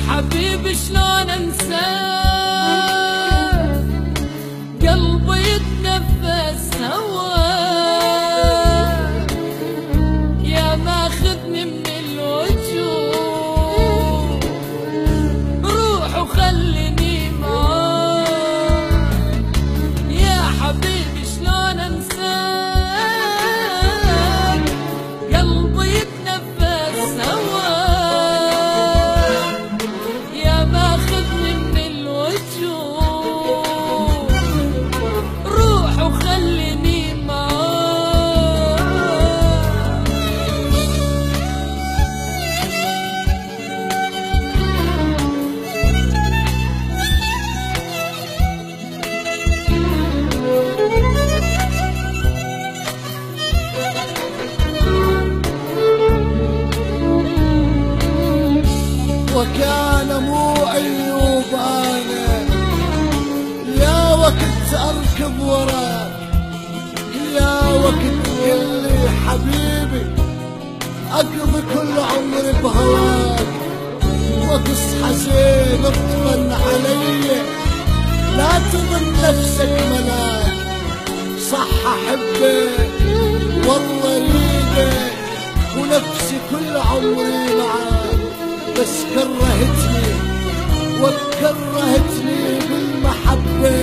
حبيبي شلون انساك، قلبي يتنفس هواك، يا ماخذني من الوجوه، روح وخليني معاك. يا حبيبي شلون انساك، قلبي يتنفس هواك، يا ماخذني من الوجوه، روح وخليني معاك. وكان مو عيوب انا يا وقت اركب وراك، يا وقت اللي حبيبي اقضي كل عمري بهواك، وتصحى زين اطمن علي لا تظن نفسك ملاك. صح احبك والله ريدك ونفسي كل عمري معاك، بس كرهتني وكرهتني بالمحبة،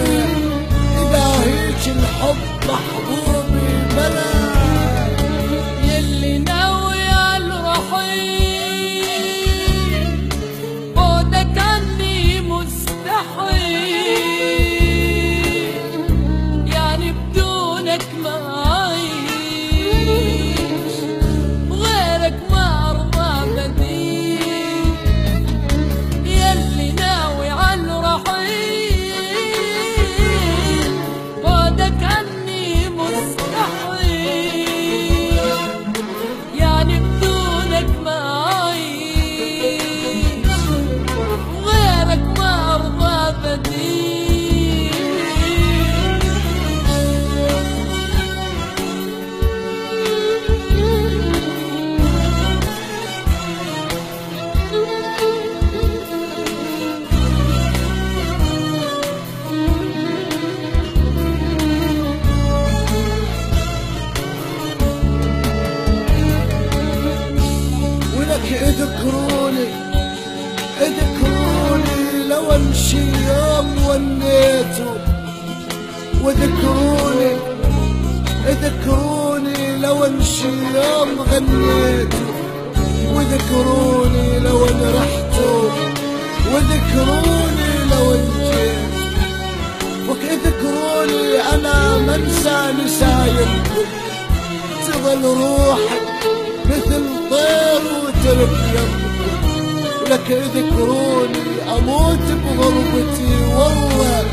إذا هيك الحب محبوبي بلاك. يلي ناوي على الرحيل، بعدك عني مستحيل، يعني بدونك ما أعيش، غيرك ما أرضى بديل. يلي ناوي على الرحيل، بعدك عني مستحيل، يعني بدونك ما أعيش، غيرك ما أرضى بديل. ولك اذكروني لو امشي يوم ونيتوا، وذكروني لو امشي يوم غنيتوا، وذكروني لو انرحتوا، وذكروني لو انجيت، وذكروني انا منسى نسايمكم، تظل روحي مثل طير وترك يمكم. لك اذكروني اموت بغربتي والله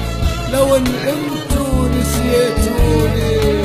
لو ان انتوا نسيتوني.